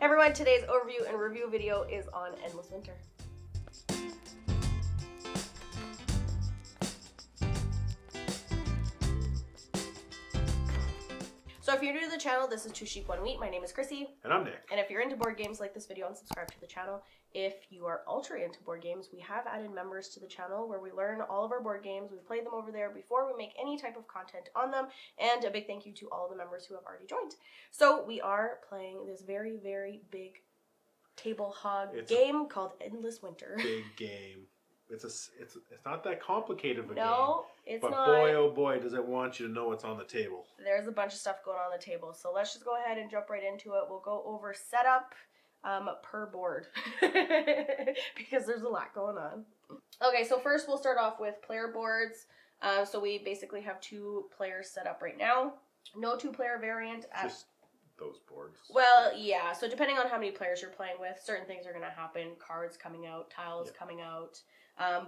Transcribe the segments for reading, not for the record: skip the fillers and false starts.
Hey everyone, today's overview and review video is on Endless Winter. So if you're new to the channel, this is 𝒂𝒏𝒂𝒏𝒏𝒆𝒍. My name is Krissy. And I'm Nick. And if you're into board games, like this video and subscribe to the channel. If you are ultra into board games, we have added members to the channel where we learn all of our board games. We play them over there before we make any type of content on them. And a big thank you to all the members who have already joined. So we are playing this very, very big table hog game called Endless Winter. Big game. It's not that complicated of a game. No, it's not. But boy, oh boy, does it want you to know what's on the table. There's a bunch of stuff going on the table. So let's just go ahead and jump right into it. We'll go over setup per board because there's a lot going on. Okay, so first we'll start off with player boards. So we basically have 2 players set up right now. No 2-player variant. Just those boards. Well, yeah. So depending on how many players you're playing with, certain things are going to happen. Cards coming out, tiles coming out.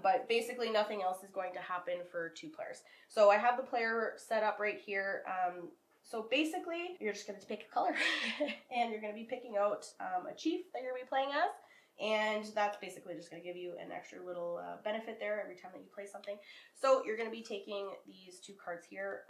But basically nothing else is going to happen for 2 players. So I have the player set up right here. So basically, you're just going to pick a color. And you're going to be picking out a chief that you're going to be playing as. And that's basically just going to give you an extra little benefit there every time that you play something. So you're going to be taking these 2 cards here.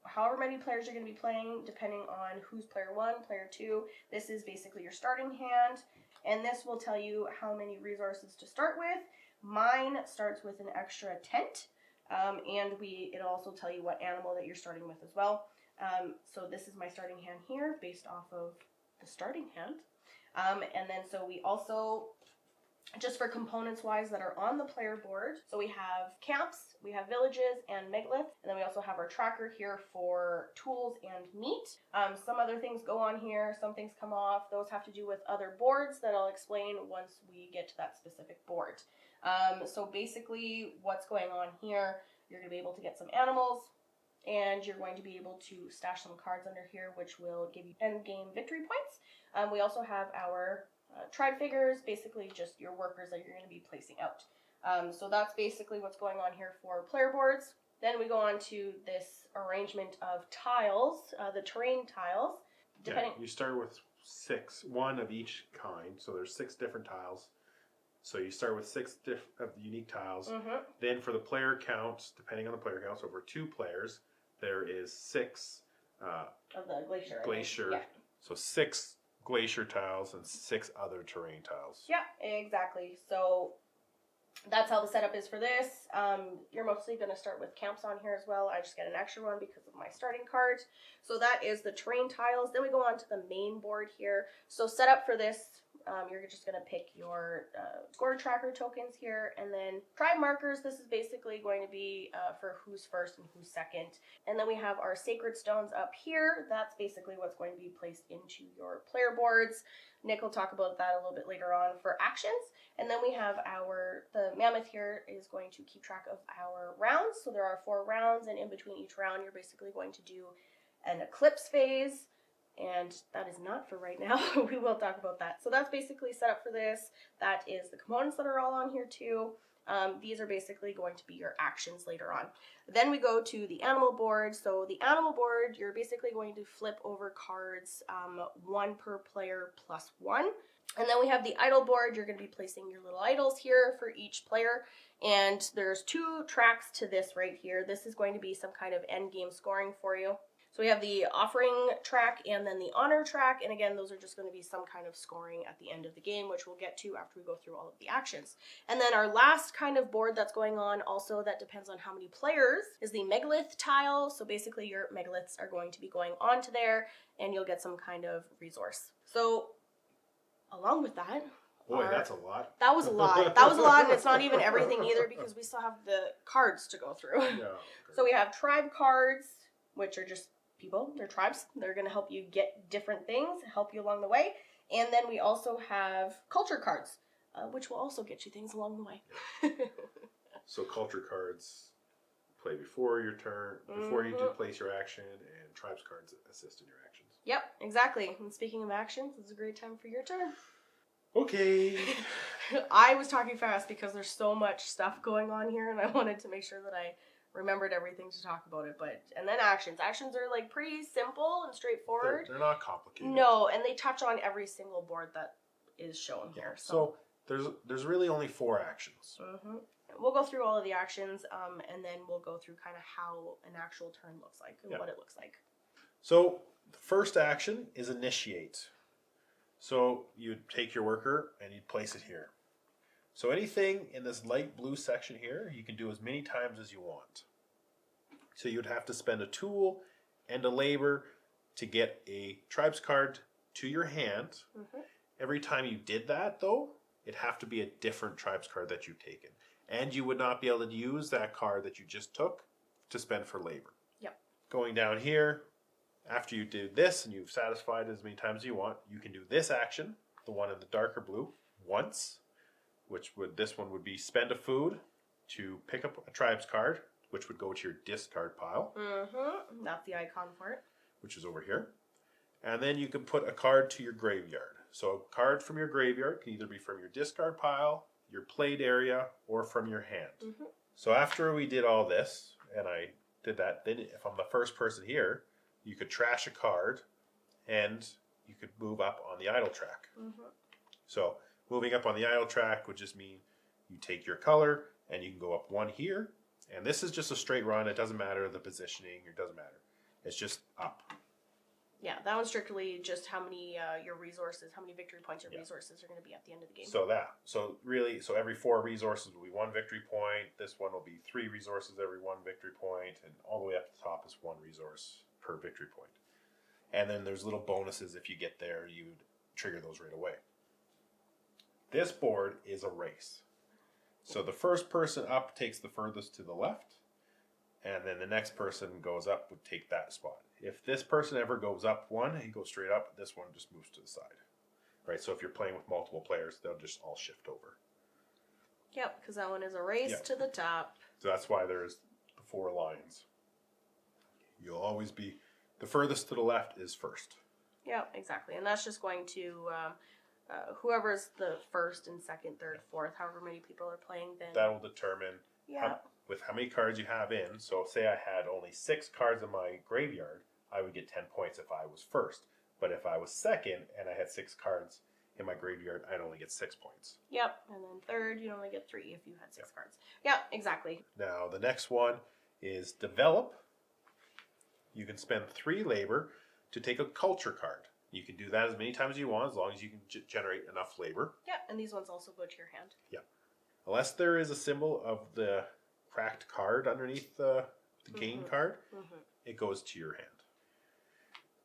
However many players you're going to be playing, depending on who's player 1, player 2. This is basically your starting hand. And this will tell you how many resources to start with. Mine starts with an extra tent. And it'll also tell you what animal that you're starting with as well. So this is my starting hand here based off of the starting hand. And then so we also, just for components wise that are on the player board, so we have camps, we have villages and megalith, and then we also have our tracker here for tools and meat. Some other things go on here, some things come off. Those have to do with other boards that I'll explain once we get to that specific board. So basically what's going on here, you're going to be able to get some animals, and you're going to be able to stash some cards under here, which will give you end game victory points. We also have our tribe figures, basically just your workers that you're going to be placing out. So that's basically what's going on here for player boards. Then we go on to this arrangement of tiles, the terrain tiles. You start with 1 of each kind, so there's 6 different tiles. So you start with 6 of the unique tiles. Then for the player counts, depending on the player counts, over 2 players, there is 6 of the glacier. Glacier. Yeah. So 6 glacier tiles and 6 other terrain tiles. Yeah, exactly. So that's how the setup is for this. You're mostly going to start with camps on here as well. I just get an extra one because of my starting card. So that is the terrain tiles. Then we go on to the main board here. So setup for this, you're just going to pick your score tracker tokens here, and then tribe markers. This is basically going to be for who's first and who's second. And then we have our sacred stones up here. That's basically what's going to be placed into your player boards. Nick will talk about that a little bit later on for actions. And then we have the mammoth here is going to keep track of our rounds. So there are 4 rounds, and in between each round, you're basically going to do an eclipse phase. And that is not for right now. We will talk about that. So that's basically set up for this. That is the components that are all on here too. These are basically going to be your actions later on. Then we go to the animal board. So the animal board, you're basically going to flip over cards 1 per player plus 1. And then we have the idle board. You're going to be placing your little idols here for each player. And there's 2 tracks to this right here. This is going to be some kind of end game scoring for you. So we have the offering track and then the honor track. And again, those are just going to be some kind of scoring at the end of the game, which we'll get to after we go through all of the actions. And then our last kind of board that's going on, also that depends on how many players, is the megalith tile. So basically your megaliths are going to be going onto there, and you'll get some kind of resource. So along with that, boy, that's a lot. That was a lot. That was a lot, and it's not even everything either because we still have the cards to go through. Yeah. So we have tribe cards, which are just people, they're tribes. They're going to help you get different things, help you along the way. And then we also have culture cards, which will also get you things along the way. So culture cards play before your turn, before you do place your action, and tribes cards assist in your actions. Yep, exactly. And speaking of actions, it's a great time for your turn. Okay. I was talking fast because there's so much stuff going on here, and I wanted to make sure that I remembered everything to talk about it. But and then actions. Actions are like pretty simple and straightforward. They're not complicated. No, and they touch on every single board that is shown here. So there's really only 4 actions. We'll go through all of the actions, and then we'll go through kind of how an actual turn looks like and what it looks like. So the first action is initiate. So you'd take your worker and you'd place it here. So anything in this light blue section here, you can do as many times as you want. So you'd have to spend a tool and a labor to get a tribes card to your hand. Every time you did that, though, it'd have to be a different tribes card that you've taken. And you would not be able to use that card that you just took to spend for labor. Yep. Going down here, after you do this and you've satisfied as many times as you want, you can do this action, the one in the darker blue, once, this one would be spend a food to pick up a tribes card, which would go to your discard pile. That's the icon for it. Which is over here. And then you can put a card to your graveyard. So a card from your graveyard can either be from your discard pile, your played area, or from your hand. So after we did all this, and I did that, then if I'm the first person here, you could trash a card, and you could move up on the idle track. So moving up on the idle track would just mean you take your color, and you can go up 1 here, and this is just a straight run. It doesn't matter the positioning, it doesn't matter. It's just up. Yeah, that one's strictly just how many your resources, how many victory points your resources are going to be at the end of the game. So every 4 resources will be 1 victory point. This one will be 3 resources every 1 victory point, and all the way up to the top is 1 resource per victory point. And then there's little bonuses if you get there, you would trigger those right away. This board is a race. So the first person up takes the furthest to the left, and then the next person goes up would take that spot. If this person ever goes up 1, he goes straight up, this one just moves to the side. Right, so if you're playing with multiple players, they'll just all shift over. Yep, because that one is a race to the top. So that's why there's the 4 lines. You'll always be, the furthest to the left is first. Yep, exactly. And that's just going to, whoever's the first and second, third, fourth, however many people are playing, then that will determine with how many cards you have in. So say I had only 6 cards in my graveyard, I would get 10 points if I was first. But if I was second and I had 6 cards in my graveyard, I'd only get 6 points. Yep, and then third, you'd only get 3 if you had 6 cards. Yep, exactly. Now the next one is develop. You can spend 3 labor to take a culture card. You can do that as many times as you want, as long as you can generate enough labor. Yeah, and these ones also go to your hand. Yeah. Unless there is a symbol of the cracked card underneath the gain card, it goes to your hand.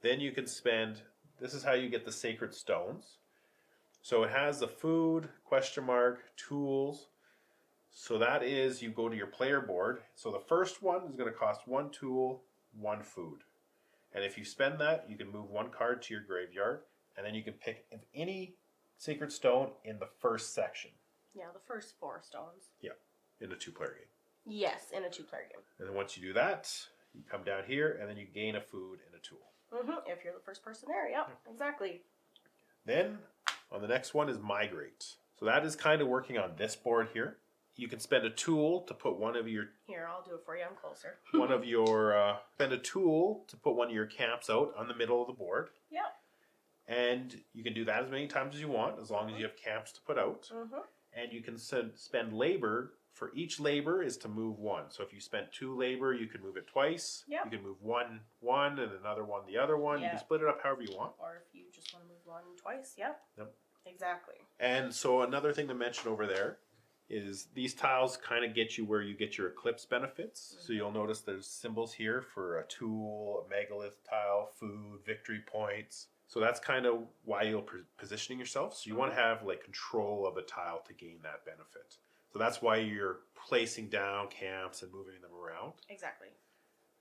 Then you can spend, this is how you get the sacred stones. So it has the food, question mark, tools. So that is, you go to your player board. So the first one is going to cost 1 tool, 1 food. And if you spend that, you can move 1 card to your graveyard, and then you can pick any sacred stone in the first section. Yeah, the first 4 stones. Yeah, in a 2-player game. Yes, in a 2-player game. And then once you do that, you come down here, and then you gain a food and a tool. If you're the first person there, yep, exactly. Then, on the next one is Migrate. So that is kind of working on this board here. You can spend a tool to put one of your... Here, I'll do it for you, I'm closer. Spend a tool to put one of your camps out on the middle of the board. Yep. And you can do that as many times as you want, as long as you have camps to put out. And you can spend labor. For each labor is to move 1. So if you spent 2 labor, you can move it twice. Yep. You can move one, and another one, the other one. You can split it up however you want. Or if you just want to move 1 twice, yep. Exactly. And so another thing to mention over there is these tiles kind of get you where you get your Eclipse benefits. So you'll notice there's symbols here for a tool, a megalith tile, food, victory points. So that's kind of why you're positioning yourself. So you want to have like control of a tile to gain that benefit. So that's why you're placing down camps and moving them around. Exactly.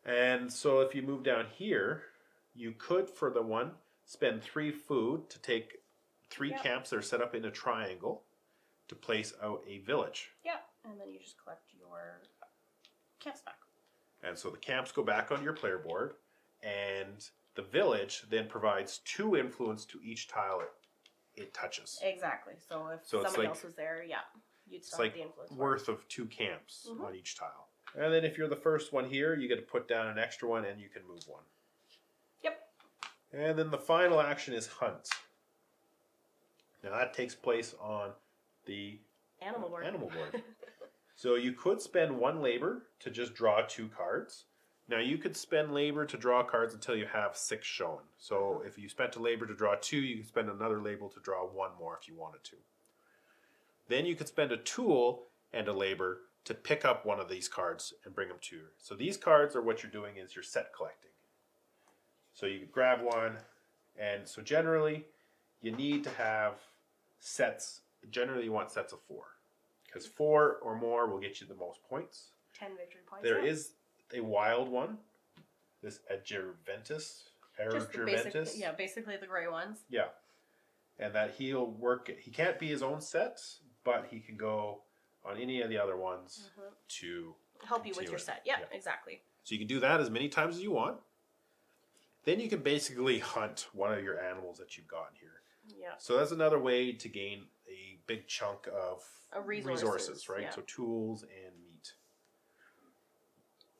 And so if you move down here, you could, for the one, spend 3 food to take 3 camps that are set up in a triangle to place out a village. Yeah, and then you just collect your camps back. And so the camps go back on your player board, and the village then provides 2 influence to each tile it touches. Exactly. So if somebody else was there, you'd still have the influence. Worth of 2 camps on each tile. And then if you're the first one here, you get to put down an extra one and you can move one. Yep. And then the final action is hunt. Now that takes place on the Animal board. So you could spend 1 labor to just draw 2 cards. Now you could spend labor to draw cards until you have 6 shown. So if you spent a labor to draw 2, you can spend another labor to draw 1 more if you wanted to. Then you could spend a tool and a labor to pick up one of these cards and bring them to you. So these cards are what you're doing is you're set collecting. So you could grab one, and so generally you need to have sets. Generally you want sets of 4. Because 4 or more will get you the most points. 10 victory points. There is a wild one. This 𝒔𝒑𝒄𝒊𝒂𝒏𝒏𝒆𝒍. Basically the gray ones. Yeah. And that he'll work, he can't be his own set, but he can go on any of the other ones to help you with your set. Yeah, exactly. So you can do that as many times as you want. Then you can basically hunt one of your animals that you've got here. Yeah. So that's another way to gain a big chunk of resources, right? Yeah. So tools and meat.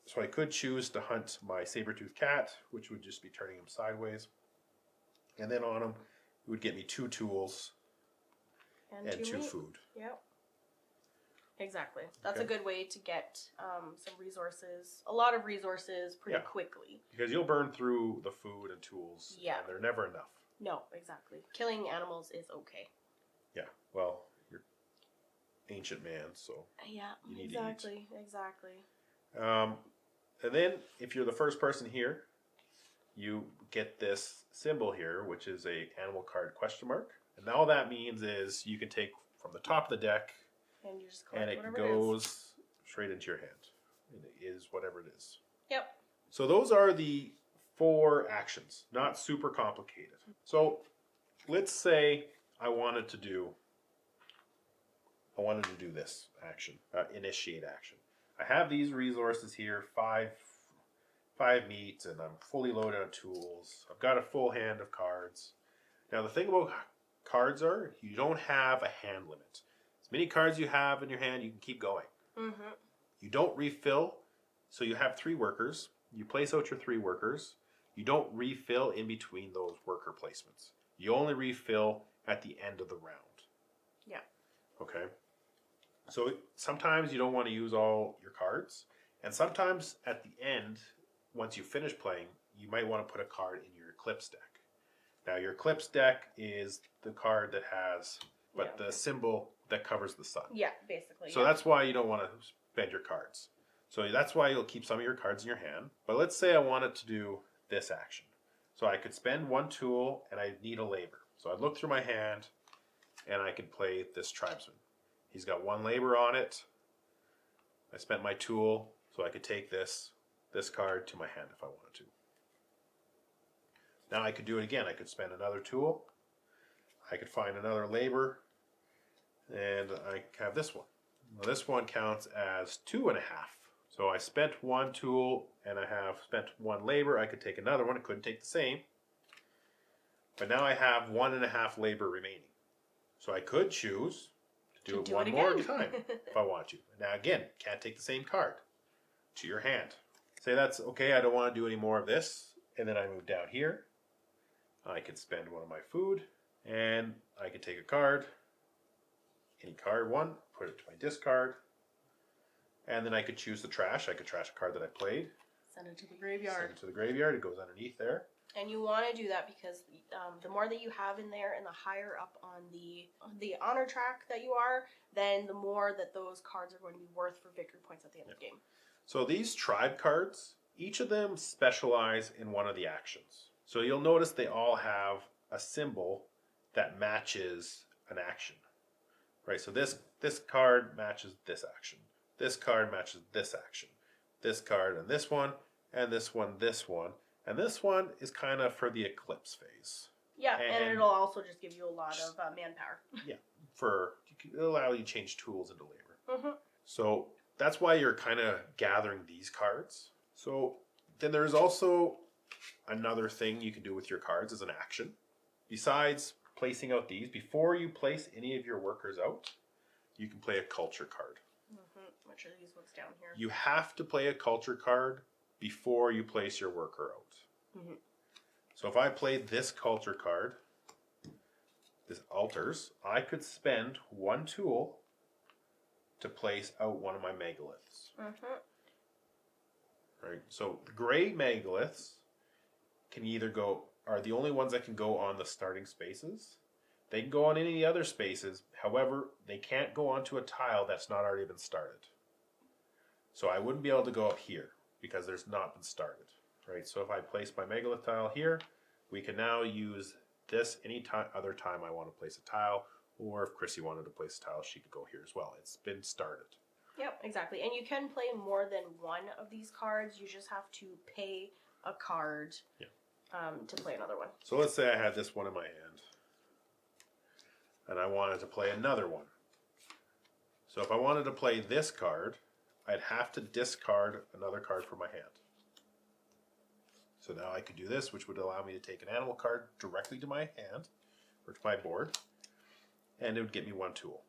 So I could choose to hunt my saber-toothed cat, which would just be turning him sideways. And then on him, it would get me 2 tools and 2 food. Yep. Exactly. That's a good way to get some resources, a lot of resources pretty quickly. Because you'll burn through the food and tools, and they're never enough. No, exactly. Killing animals is okay. Yeah, well, you're ancient man, so you need to eat. Exactly. And then, if you're the first person here, you get this symbol here, which is a animal card question mark. And all that means is you can take from the top of the deck, and you just and it goes straight into your hand. And it is whatever it is. Yep. So those are the 4 actions, not super complicated. So let's say I wanted to do this action, initiate action. I have these resources here, 5 meat, and I'm fully loaded on tools. I've got a full hand of cards. Now the thing about cards are, you don't have a hand limit. As many cards you have in your hand, you can keep going. You don't refill, so you have 3 workers. You place out your 3 workers. You don't refill in between those worker placements. You only refill at the end of the round. Yeah. Okay. So sometimes you don't want to use all your cards, and sometimes at the end, once you finish playing, you might want to put a card in your Eclipse deck. Now your Eclipse deck is the card that has, the symbol that covers the sun. Yeah, basically. So that's why you don't want to spend your cards. So that's why you'll keep some of your cards in your hand. But let's say I wanted to do this action. So I could spend 1 tool and I need a labor. So I'd look through my hand and I could play this tribesman. He's got 1 labor on it. I spent my tool, so I could take this card to my hand if I wanted to. Now I could do it again. I could spend another tool. I could find another labor, and I have this one. Now this one counts as 2.5. So I spent 1 tool and I have spent 1 labor. I could take another one. I couldn't take the same. But now I have 1.5 labor remaining. So I could choose to do it one more time if I want to. Now again, can't take the same card to your hand. Say that's okay, I don't want to do any more of this. And then I move down here. I can spend 1 of my food, and I can take a card, any card 1, put it to my discard, and then I could choose the trash. I could trash a card that I played. Send it to the graveyard. Send it to the graveyard. It goes underneath there. And you want to do that because the more that you have in there and the higher up on the honor track that you are, then the more that those cards are going to be worth for victory points at the end of the game. So these tribe cards, each of them specialize in one of the actions. So you'll notice they all have a symbol that matches an action. Right, so this card matches this action. This card matches this action. This card and this one, and this one, this one. And this one is kind of for the Eclipse Phase. Yeah, and it'll also just give you a lot of manpower. Yeah, it'll allow you to change tools into labor. So that's why you're kind of gathering these cards. So then there's also another thing you can do with your cards as an action. Besides placing out these, before you place any of your workers out, you can play a culture card. picture these ones down here. You have to play a culture card before you place your worker out. Mm-hmm. So if I played this culture card, this altars, I could spend 1 tool to place out one of my megaliths. Mm-hmm. Right. So the gray megaliths can either go, are the only ones that can go on the starting spaces. They can go on any other spaces. However, they can't go onto a tile that's not already been started. So I wouldn't be able to go up here because there's not been started. Right. So if I place my megalith tile here, we can now use this any other time I want to place a tile, or if Krissy wanted to place a tile, she could go here as well. It's been started. Yep, exactly. And you can play more than one of these cards. You just have to pay a card to play another one. So let's say I had this one in my hand, and I wanted to play another one. So if I wanted to play this card, I'd have to discard another card from my hand. So now I could do this, which would allow me to take an animal card directly to my hand, or to my board, and it would get me 1 tool.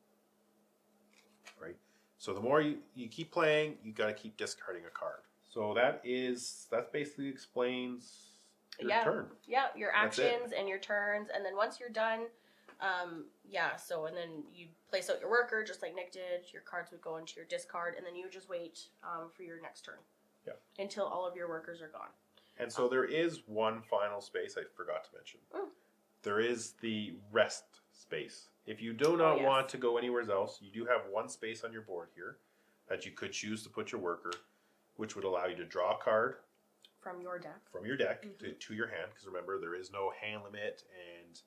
Right? So the more you keep playing, you got to keep discarding a card. So that basically explains your turn. Yeah, your actions and your turns, and then once you're done, and then you place out your worker just like Nick did. Your cards would go into your discard, and then you just wait for your next turn. Yeah. Until all of your workers are gone. And so there is one final space I forgot to mention. There is the rest space. If you do not want to go anywhere else, you do have 1 space on your board here that you could choose to put your worker, which would allow you to draw a card from your deck. To your hand, because remember, there is no hand limit, and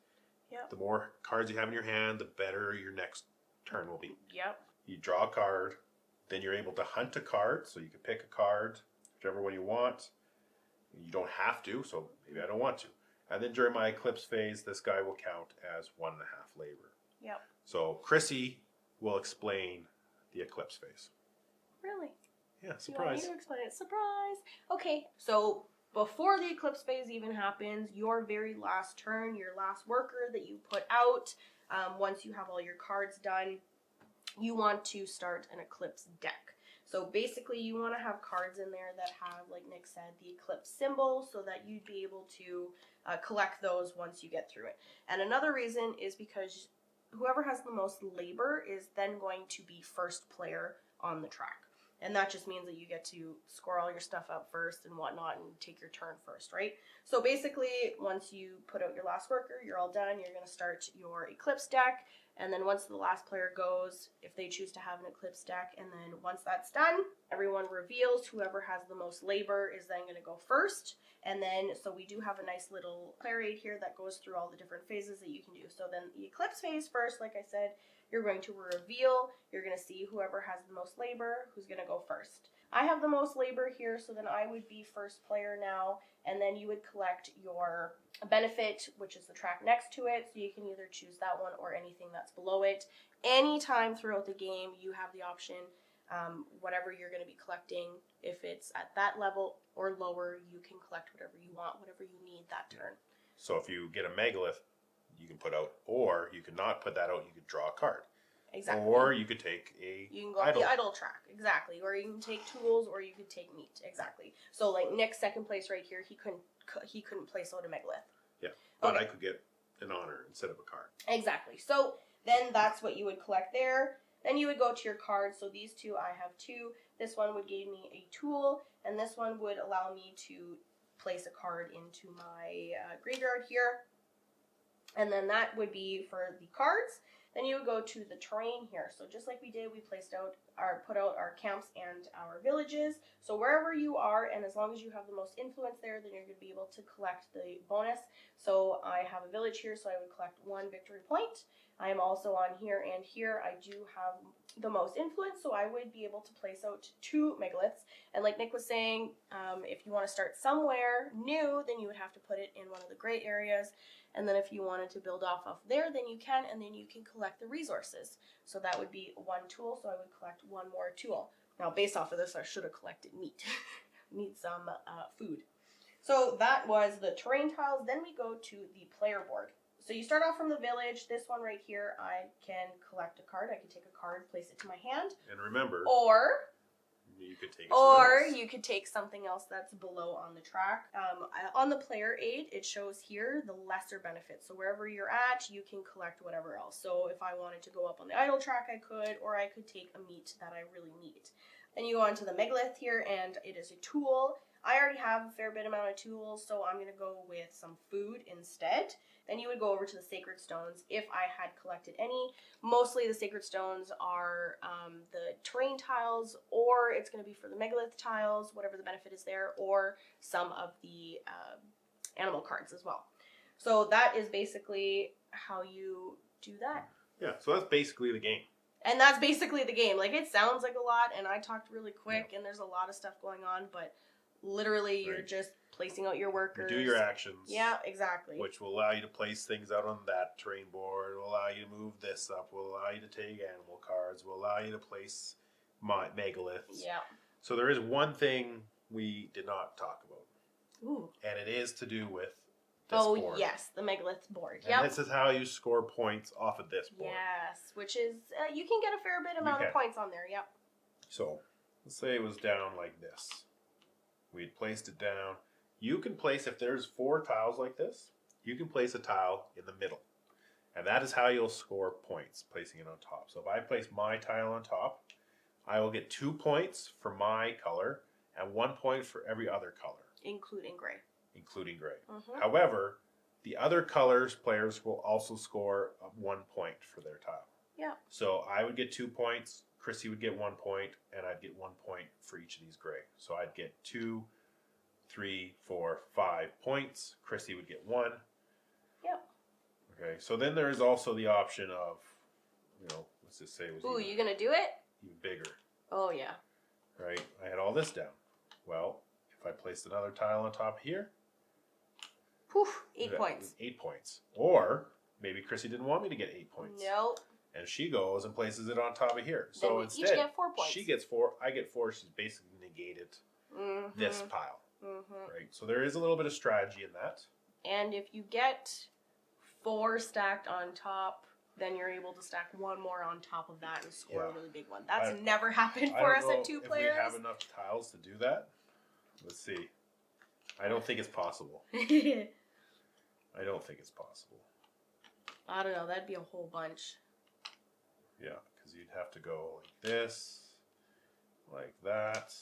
the more cards you have in your hand, the better your next turn will be. Yep. You draw a card, then you're able to hunt a card, so you can pick a card, whichever one you want. You don't have to, so maybe I don't want to. And then during my Eclipse phase, this guy will count as 1.5 labor. Yep. So Krissy will explain the Eclipse phase. Really? Yeah, surprise. You want me to explain it? Surprise. Okay, so before the Eclipse phase even happens, your very last turn, your last worker that you put out, once you have all your cards done, you want to start an Eclipse deck. So basically you want to have cards in there that have, like Nick said, the Eclipse symbol, so that you'd be able to collect those once you get through it. And another reason is because whoever has the most labor is then going to be first player on the track. And that just means that you get to score all your stuff up first and whatnot and take your turn first, right? So basically, once you put out your last worker, you're all done. You're going to start your Eclipse deck. And then once the last player goes, if they choose to have an Eclipse deck, and then once that's done, everyone reveals. Whoever has the most labor is then going to go first. And then, so we do have a nice little player aid here that goes through all the different phases that you can do. So then the Eclipse phase first, like I said, you're going to reveal. You're going to see whoever has the most labor, who's going to go first. I have the most labor here, so then I would be first player now, and then you would collect your benefit, which is the track next to it, so you can either choose that one or anything that's below it. Anytime throughout the game, you have the option, whatever you're going to be collecting, if it's at that level or lower, you can collect whatever you want, whatever you need that turn. So if you get a megalith, you can put out, or you could not put that out, you could draw a card. Exactly. Or you could take You can go on the idle track, exactly. Or you can take tools, or you could take meat, exactly. So like Nick's second place right here, he couldn't place out a megalith. Yeah, but I could get an honor instead of a card. Exactly. So then that's what you would collect there. Then you would go to your cards. So these two, I have 2. This one would give me a tool, and this one would allow me to place a card into my graveyard here. And then that would be for the cards. Then you would go to the terrain here. So just like we did, we put out our camps and our villages. So wherever you are, and as long as you have the most influence there, then you're going to be able to collect the bonus. So I have a village here, so I would collect 1 victory point. I am also on here and here. I do have the most influence, so I would be able to place out 2 megaliths. And like Nick was saying, if you want to start somewhere new, then you would have to put it in one of the gray areas. And then if you wanted to build off of there, then you can, and then you can collect the resources. So that would be 1 tool, so I would collect 1 more tool. Now, based off of this, I should have collected meat. Need some food. So that was the terrain tiles. Then we go to the player board. So you start off from the village. This one right here, I can collect a card. I can take a card, place it to my hand. And remember, or You could take it Or somewhere else. you could take something else that's below on the track. On the player aid, it shows here the lesser benefits. So wherever you're at, you can collect whatever else. So if I wanted to go up on the idle track, I could, or I could take a meat that I really need. Then you go on to the Megalith here, and it is a tool. I already have a fair bit amount of tools, so I'm going to go with some food instead. Then you would go over to the Sacred Stones if I had collected any. Mostly the Sacred Stones are the terrain tiles, or it's going to be for the Megalith tiles, whatever the benefit is there, or some of the animal cards as well. So that is basically how you do that. Yeah, so that's basically the game. And that's basically the game. Like, it sounds like a lot, and I talked really quick, and there's a lot of stuff going on, but literally you're just placing out your workers. You do your actions. Yeah, exactly. Which will allow you to place things out on that terrain board, will allow you to move this up, will allow you to take animal cards, will allow you to place megaliths. Yeah. So there is one thing we did not talk about. Ooh. And it is to do with this board. Yes, the Megalith board. And this is how you score points off of this board. Yes, which is, you can get a fair bit amount of points on there, yep. So, let's say it was down like this. We'd placed it down. You can place, if there's 4 tiles like this, you can place a tile in the middle. And that is how you'll score points, placing it on top. So if I place my tile on top, I will get 2 points for my color and 1 point for every other color. Including gray. Including gray. Mm-hmm. However, the other colors players will also score 1 point for their tile. Yeah. So I would get 2 points, Krissy would get 1 point, and I'd get 1 point for each of these gray. So I'd get 2, 3, 4, 5 points. Krissy would get 1. Yep. Okay, so then there is also the option of, let's just say it was you gonna do it? even bigger. Oh, yeah. Right? I had all this down. Well, if I placed another tile on top here, Poof, 8 points. 8 points. Or maybe Krissy didn't want me to get 8 points. Nope. And she goes and places it on top of here. So then we instead, each get 4 points. she gets 4, I get 4. She's basically negated this pile. Right? So there is a little bit of strategy in that. And if you get 4 stacked on top, then you're able to stack 1 more on top of that and score a really big one. That's never happened for us at 2 players. If we have enough tiles to do that. Let's see. I don't think it's possible. I don't think it's possible. I don't know. That'd be a whole bunch. Yeah, because you'd have to go like this, like that.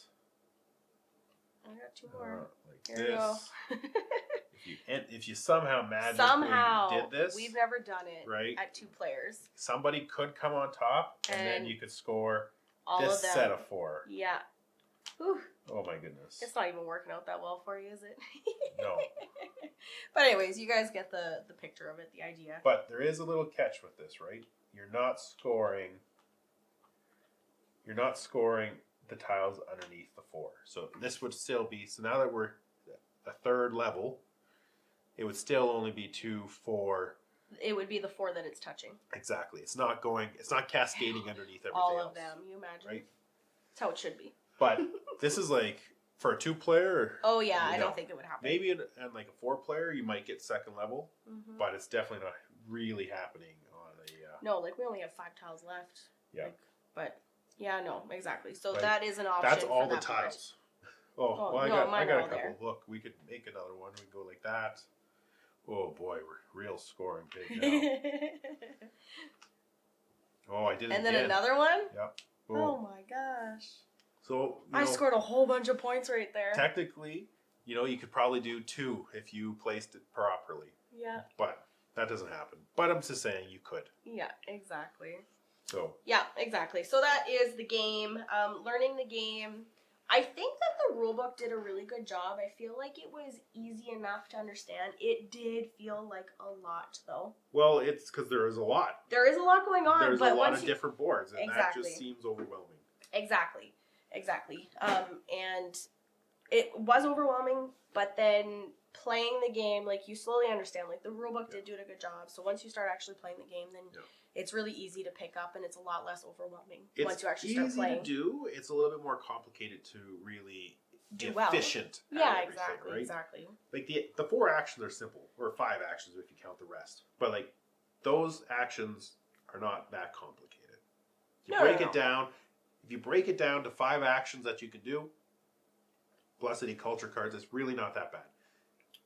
I got 2 more. Like Here this. we go. if you somehow magically did this, we've never done it right? at 2 players. Somebody could come on top, and then you could score all this of them. set of 4. Yeah. Whew. Oh my goodness. It's not even working out that well for you, is it? No. But anyways, you guys get the picture of it, the idea. But there is a little catch with this, right? You're not scoring the tiles underneath the 4. So this would still be, so now that we're a 3rd level, it would still only be 2, 4. It would be the 4 that it's touching. Exactly. It's not cascading underneath everything all of else, them, you imagine. right? That's how it should be. But this is like, for a 2-player. Oh yeah, I don't think it would happen. Maybe in like a 4-player, you might get 2nd level, but it's definitely not really happening on a... No, like we only have 5 tiles left. Yeah. But, yeah, no, exactly. So Right. that is an option. That's all for the that part. tiles. Oh, well, no, I got a couple. there. Look, we could make another one. We can go like that. Oh boy, we're real scoring big now. Oh, I did it And then again. another one? Yep. Oh my gosh. So I scored a whole bunch of points right there. Technically, you could probably do 2 if you placed it properly. Yeah. But that doesn't happen. But I'm just saying you could. Yeah, exactly. So. Yeah, exactly. So that is the game. Learning the game. I think that the rulebook did a really good job. I feel like it was easy enough to understand. It did feel like a lot, though. Well, it's because there is a lot. There is a lot going on. There's but a lot of different boards, and that just seems overwhelming. Exactly. And it was overwhelming, but then playing the game, like, you slowly understand. Like, the rulebook did do a good job. So once you start actually playing the game, then it's really easy to pick up, and it's a lot less overwhelming once you actually start playing. It's easy to do. It's a little bit more complicated to really do efficient. Well. Yeah, exactly. Right? Exactly. Like the 4 actions are simple, or 5 actions if you count the rest. But like those actions are not that complicated. You break it down. if you break it down to 5 actions that you can do, 𝒂💏 culture cards is really not that bad.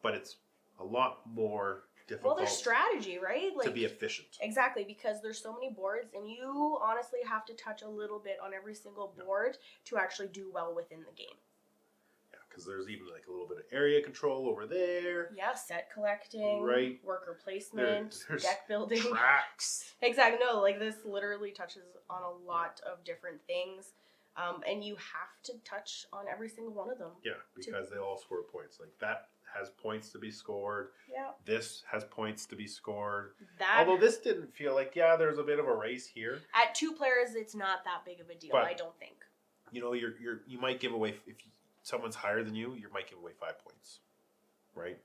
But it's a lot more difficult. Well, there's strategy, right? To be efficient. Exactly, because there's so many boards, and you honestly have to touch a little bit on every single board to actually do well within the game. Yeah, because there's even like a little bit of area control over there. Yeah, set collecting, right. Worker placement, deck building. Tracks. Exactly, no, like this literally touches on a lot of different things. And you have to touch on every single one of them. Yeah, because they all score points. Like that has points to be scored. Yeah. This has points to be scored. Although this didn't feel like, there's a bit of a race here. At 2 players, it's not that big of a deal, but, I don't think. You know, you might give away, if someone's higher than you might give away 5 points. Right?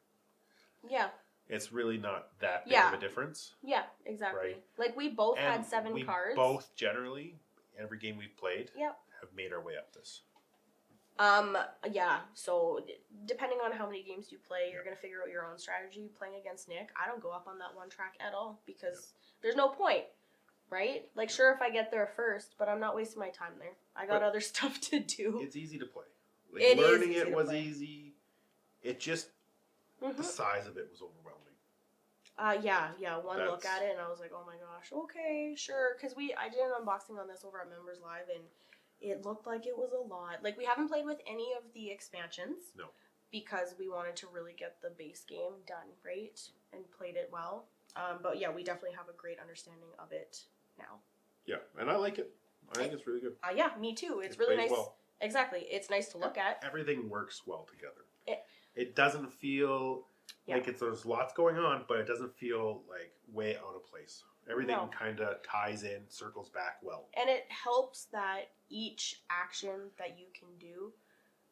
Yeah. It's really not that big of a difference. Yeah, exactly. Right? Like we both had 7 cards. Both generally, every game we've played, yep, have made our way up this. Yeah, so depending on how many games you play, you're going to figure out your own strategy. Playing against Nick, I don't go up on that one track at all because there's no point, right? Like, sure, if I get there first, but I'm not wasting my time there. I got other stuff to do. It's easy to play. Like, learning it was easy. It just, the size of it was overwhelming. Yeah, one look at it and I was like, oh my gosh, okay, sure. Because I did an unboxing on this over at Members Live and it looked like it was a lot. Like, we haven't played with any of the expansions. No. Because we wanted to really get the base game done, right? And played it well. But yeah, we definitely have a great understanding of it now. Yeah, and I like it. I think it's really good. Yeah, me too. It's really nice. Well. Exactly. It's nice to look at. Everything works well together. It doesn't feel like there's lots going on, but it doesn't feel like way out of place. Everything kind of ties in, circles back well. And it helps that each action that you can do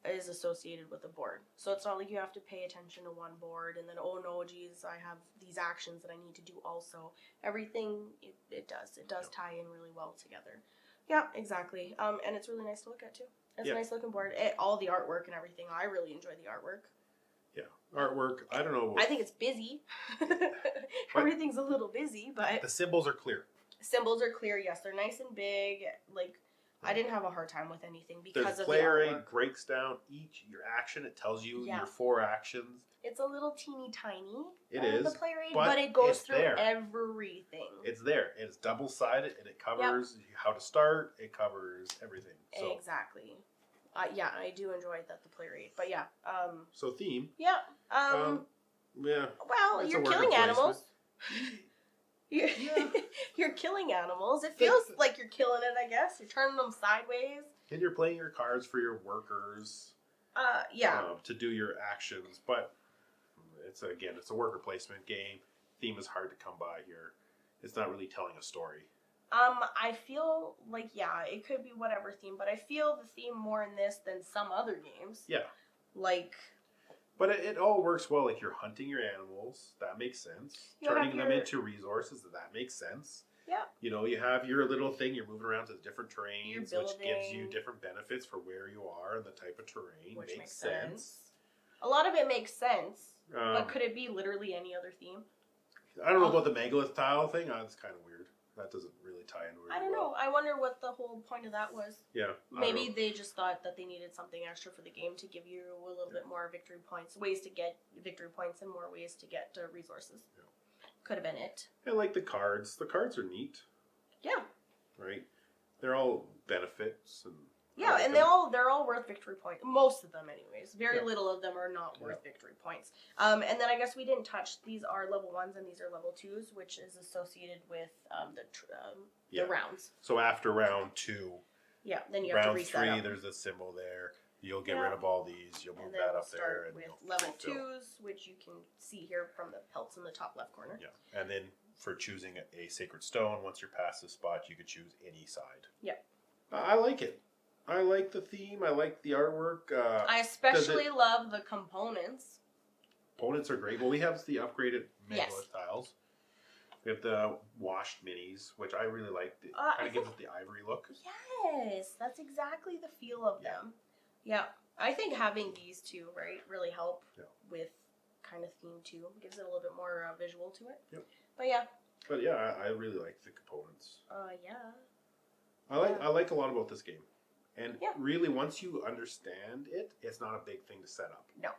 is associated with a board. So it's not like you have to pay attention to one board and then, oh no, geez, I have these actions that I need to do also. Everything, it does tie in really well together. Yeah, exactly. And it's really nice to look at too. It's a nice looking board. All the artwork and everything, I really enjoy the artwork. Yeah, artwork, I don't know. I think it's busy. Everything's a little busy, but the symbols are clear. Symbols are clear, yes. They're nice and big. Like, I didn't have a hard time with anything because of the artwork. Player aid breaks down your action. It tells you your 4 actions. It's a little teeny tiny. It is. The player aid, but it goes through there. Everything. It's there. It's double-sided, and it covers how to start. It covers everything. So. Exactly. Yeah, I do enjoy that, the player aid. But yeah. So theme. Yeah. Yeah. Well, you're killing animals. You're killing animals. It feels like you're killing it, I guess. You're turning them sideways. And you're playing your cards for your workers. To do your actions. But it's a worker placement game. Theme is hard to come by here. It's not really telling a story. I feel like, it could be whatever theme, but I feel the theme more in this than some other games. Yeah. Like... But it all works well. Like, you're hunting your animals. That makes sense. Turning them into resources. That makes sense. Yeah. You know, you have your little thing. You're moving around to different terrains, which gives you different benefits for where you are and the type of terrain. Which makes sense. A lot of it makes sense. But could it be literally any other theme? I don't know about the Megalith tile thing. That's kind of weird. That doesn't really tie in really well. I don't know. I wonder what the whole point of that was. Yeah. Maybe they just thought that they needed something extra for the game to give you a little bit more victory points. Ways to get victory points and more ways to get resources. Yeah. Could have been it. And like the cards. The cards are neat. Yeah. Right? They're all benefits and... Yeah, and they're all worth victory points. Most of them, anyways. Very little of them are not worth victory points. And then I guess we didn't touch. These are level 1s and these are level 2s, which is associated with the rounds. So after round 2, then you have to reset round 3, up. there's a symbol there. You'll get rid of all these. You'll move that up there, and with level 2s, which you can see here from the pelts in the top left corner. Yeah, and then for choosing a sacred stone, once you're past this spot, you could choose any side. Yeah, I like it. I like the theme. I like the artwork. I especially love the components. Components are great. Well, we have the upgraded Megalith tiles. We have the washed minis, which I really like. It kind of gives it the ivory look. Yes, that's exactly the feel of them. Yeah, I think having these two, really help with kind of theme too. Gives it a little bit more visual to it. Yep. But yeah. But yeah, I really like the components. Yeah. I like a lot about this game. And Yeah. really, once you understand it, it's not a big thing to set up. No.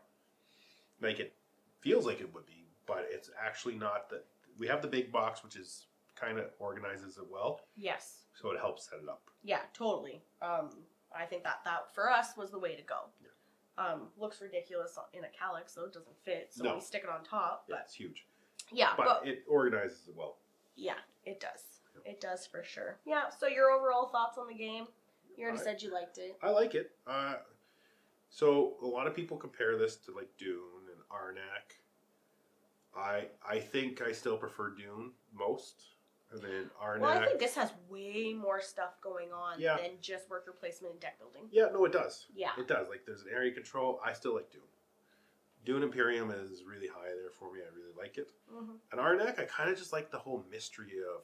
Like, it feels like it would be, but it's actually not. That we have the big box, which is kind of organizes it well, Yes. so it helps set it up. Yeah, totally. I think that for us was the way to go. Yeah. Looks ridiculous in a calyx, so it doesn't fit. So No. we stick it on top. Yeah, But it's huge. yeah, But it organizes it well. yeah, it does. It does for sure. Yeah. So your overall thoughts on the game? You already said you liked it. I like it. So a lot of people compare this to like Dune and Arnak. I think I still prefer Dune most, and then Arnak. Well, I think this has way more stuff going on Yeah. than just worker placement and deck building. Yeah, no, it does. Yeah. It does. Like, there's an area control. I still like Dune. Dune Imperium is really high there for me. I really like it. Mm-hmm. And Arnak, I kind of just like the whole mystery of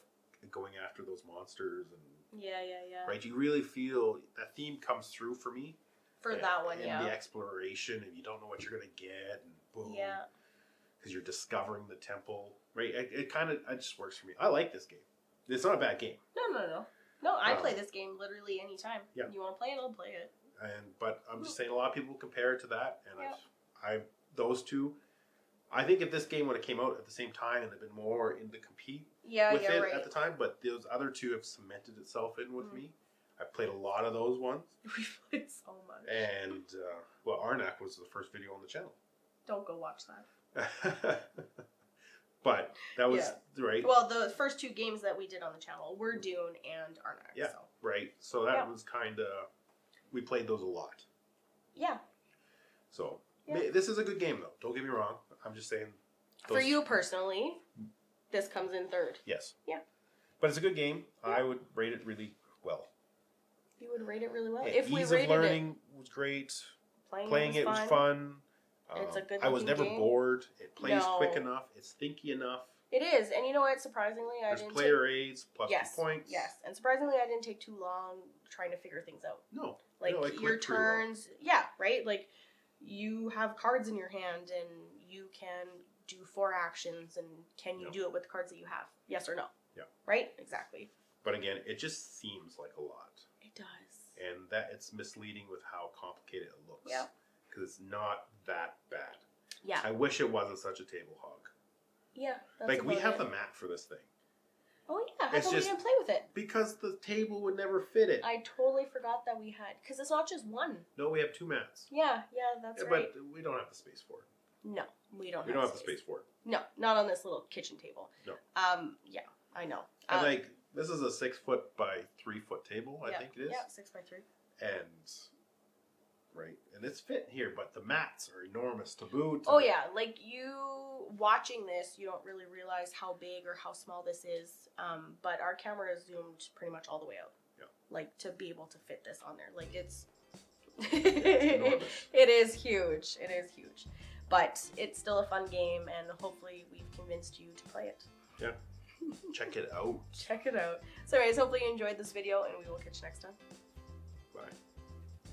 going after those monsters and Yeah. right. You really feel that theme comes through for me. For that one, and yeah. the exploration, and you don't know what you're gonna get, and boom. Yeah. Because you're discovering the temple, right? It just works for me. I like this game. It's not a bad game. No, I play this game literally anytime. Yeah. You want to play it, I'll play it. But I'm just saying, a lot of people compare it to that, and Yeah. those two. I think if this game would have came out at the same time and had been more in to compete with it right. at the time, but those other two have cemented itself in with me. I played a lot of those ones, We've played so much. and well, Arnak was the first video on the channel. Don't go watch that. But that was right. Well, the first two games that we did on the channel were Dune and Arnak. Yeah. So. Right. So that was kind of, we played those a lot. Yeah. So Yeah. this is a good game, though. Don't get me wrong. I'm just saying. For you personally, this comes in third. Yes. Yeah. But it's a good game. I would rate it really well. You would rate it really well. And if we ease rated of learning was great. Playing it was fun. It's a good I was never game. bored. It plays No. quick enough. It's thinky enough. It is, and you know what? Surprisingly, I There's didn't. player aids plus Yes. 2 points. Yes, and surprisingly, I didn't take too long trying to figure things out. No. Like No, it your clicked pretty well. turns, yeah, right. Like you have cards in your hand, and you can do 4 actions, and can you do it with the cards that you have? Yes or no? Yeah. Right. Exactly. But again, it just seems like a lot. It does. And that it's misleading with how complicated it looks. Yeah. Because it's not that bad. Yeah. I wish it wasn't such a table hog. Yeah. That's Like, we about have it. the mat for this thing. Oh yeah. How It's come we just- didn't play with it? Because the table would never fit it. I totally forgot that we had, because it's not just one. No, we have 2 mats. Yeah. Yeah. That's Yeah, right. But we don't have the space for it. No, we don't. We don't have the space for it. No, not on this little kitchen table. No. Yeah, I know. And like, this is a 6 foot by 3 foot table, I yeah, think it is. Yeah, 6 by 3. And, right, and it's fit here, but the mats are enormous to boot. Oh yeah, like you watching this, you don't really realize how big or how small this is. But our camera is zoomed pretty much all the way out. Yeah. Like to be able to fit this on there, like it's. enormous. It is huge. It is huge, but it's still a fun game, and hopefully we've convinced you to play it. Yeah. Check it out. Check it out. So anyways, hopefully you enjoyed this video, and we will catch you next time. Bye.